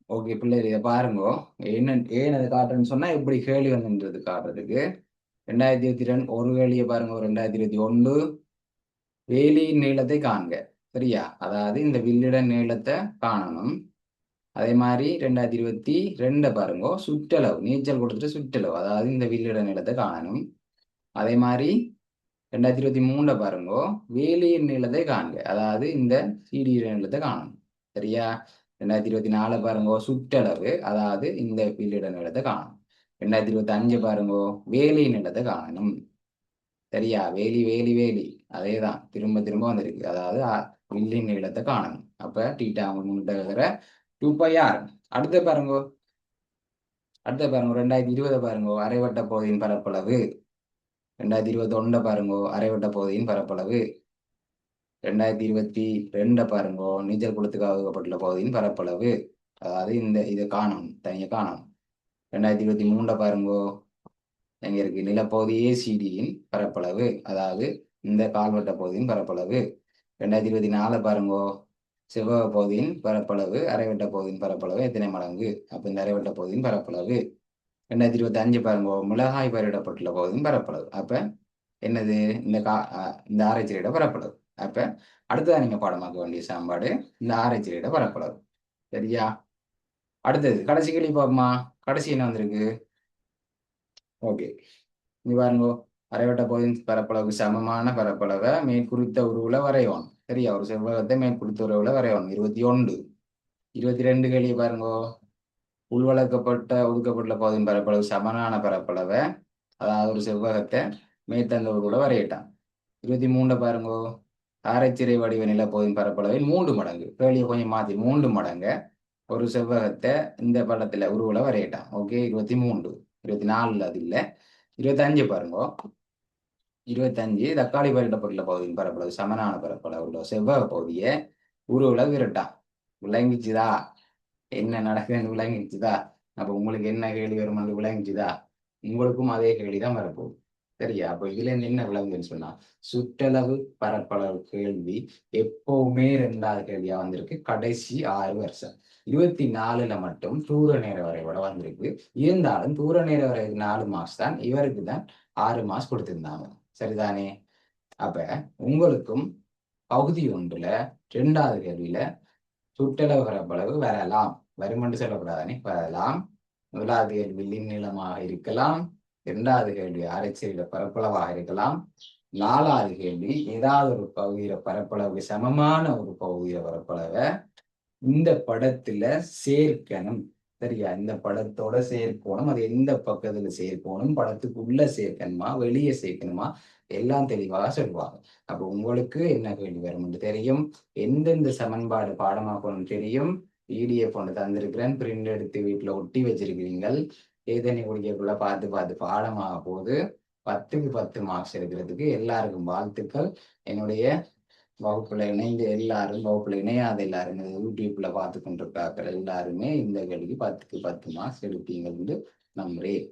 Okay பிள்ளைகள் இதை பாருங்கோ. ஏன் அதை காட்டுறேன்னு சொன்னா எப்படி கேள்வி வந்துன்றது காட்டுறதுக்கு. 2022 ஒரு கேள்வியை பாருங்க. 2021 வேலியின் நீளத்தை காண்க. சரியா? அதாவது இந்த வில்லிட நீளத்தை காணணும். அதே மாதிரி 2022 பாருங்க, சுற்றளவு நீச்சல் கொடுத்துட்டு சுற்றளவு, அதாவது இந்த வில்லிட நீளத்தை காணணும். அதே மாதிரி 2023 பாருங்க, வேலியின் நீளத்தை காண்க, அதாவது இந்த சிடியோட நீளத்தை காணணும். சரியா? 2024 பாருங்க, சுற்றளவு, அதாவது இந்த வில்லிட நீளத்தை காணணும். 2025 பாருங்க, வேலியின் நீளத்தை காணணும். சரியா? வேலி வேலி வேலி, அதேதான் திரும்ப திரும்ப வந்திருக்கு. அதாவது வில்லின் நீளத்தை காணணும். அப்ப டீட்டா முன்னுகிற 2πr. அடுத்த பாருங்க, 2020 பாருங்க, அரைவட்ட பகுதியின் பரப்பளவு. 2021 பாருங்க, அரைவட்ட பகுதியின் பரப்பளவு. 2022 பாருங்க, நீச்சல் குளத்துக்கு ஒதுக்கப்பட்டுள்ள பகுதியின் பரப்பளவு. அதாவது இந்த இதை காணணும், தனியை காணணும். 2023 பாருங்க, எங்க இருக்கு நிலப்பகுதி ஏசிடியின் பரப்பளவு, அதாவது இந்த கால்வட்ட பகுதியின் பரப்பளவு. 2024 பாருங்க, செவ்வக பகுதியின் பரப்பளவு, அரைவட்ட பகுதியின் பரப்பளவு எத்தனை மடங்கு? அப்ப இந்த அரைவட்ட பகுதியின் பரப்பளவு. 2025 பாருங்க, மிளகாய் பயிரிடப்பட்டுள்ள பகுதியின் பரப்பளவு. அப்ப என்னது? இந்த ஆராய்ச்சியோட பரப்பளவு. அப்ப அடுத்ததான் நீங்க பாடமாக்க வேண்டிய சாம்பாடு இந்த ஆராய்ச்சியோட பரப்பளவு. சரியா? அடுத்தது கடைசி கேள்வி பார்ப்போமா? கடைசி என்ன வந்திருக்கு? ஓகே, நீ பாருங்க, அரைவட்ட பகுதியின் பரப்பளவுக்கு சமமான பரப்பளவை மேற்குறித்த உருவுல வரைவோம். சரியா? ஒரு செவ்வகத்தை மேற்குறித்த உருவுல வரைவோம். 21 22 கேள்வி பாருங்க, உள்வளர்க்கப்பட்ட ஒதுக்கப்பட்டுள்ள பகுதியின் பரப்பளவு சமனான பரப்பளவை, அதாவது ஒரு செவ்வகத்தை மேற்தந்த உருவுல வரையிட்டான். 23 பாருங்க, ஆரைச்சிறை வடிவ நிலப்பகுதியின் பரப்பளவில் 3 மடங்கு. கேள்வியை கொஞ்சம் மாத்தி 3 மடங்கு ஒரு செவ்வகத்தை இந்த படத்துல உருவுல வரையிட்டான். ஓகே, 23 24 அது இல்லை. 25 பாருங்க, 25 தக்காளி பயிரிடப்பட்டுள்ள பகுதியின் பரப்பளவு சமனான பரப்பளவு உள்ள செவ்வக பகுதியை உருவுல விரட்டான். விளங்கிச்சுதா? என்ன நடக்குதுன்னு விளங்கிச்சுதா? அப்ப உங்களுக்கு என்ன கேள்வி வருமானு விளங்கிச்சுதா? உங்களுக்கும் அதே கேள்விதான் வரப்போகுது. சரியா? அப்ப இதுல இருந்து என்ன விளங்குதுன்னு சொன்னா, சுற்றளவு பரப்பளவு கேள்வி எப்பவுமே 2வது கேள்வியா வந்திருக்கு கடைசி 6 வருஷம். 24ல மட்டும் தூர நேர வரைவோட வந்திருக்கு. இருந்தாலும் தூர நேர வரைவுக்கு 4 மார்க்ஸ் தான், இவருக்கு தான் 6 மார்க்ஸ் கொடுத்திருந்தாங்க. சரிதானே? அப்ப உங்களுக்கும் பகுதி 1ல 2வது கேள்வியில சுற்றளவு பரப்பளவு வரலாம். வருமென்று சொல்லக்கூடாதானே, வரலாம். 1வது கேள்வி நீளமாக இருக்கலாம். 2வது கேள்வி ஆரைச்சீர பரப்பளவாக இருக்கலாம். 4வது கேள்வி ஏதாவது ஒரு பகுதியில பரப்பளவுக்கு சமமான ஒரு பகுதியில பரப்பளவை இந்த படத்துல சேர்க்கணும். சரியா? இந்த படத்தோட சேர்க்கணும். அது எந்த பக்கத்துல சேர்க்கணும், படத்துக்குள்ள சேர்க்கணுமா, வெளியே சேர்க்கணுமா, எல்லாம் தெளிவாக சொல்லுவாங்க. அப்ப உங்களுக்கு என்ன கேள்வி வரும் என்று தெரியும், எந்தெந்த சமன்பாடு பாடமாக்கணும் தெரியும். பிடிஎஃப் ஒன்று தந்திருக்கிறேன், பிரிண்ட் எடுத்து வீட்டுல ஒட்டி வச்சிருக்கிறீங்கள். ஏதனி குடிக்கக்குள்ள பார்த்து பார்த்து பாடமாக போது 10க்கு 10 மார்க்ஸ் எடுக்கிறதுக்கு எல்லாருக்கும் வாழ்த்துக்கள். என்னுடைய வகுப்புல இணைந்து எல்லாரும், வகுப்புல இணையாத எல்லாரும், யூடியூப்ல பார்த்து கொண்டிருக்கார்கள் எல்லாருமே இந்த கேள்விக்கு 10க்கு 10 மார்க்ஸ் எடுப்பீங்க என்று நம்புறேன்.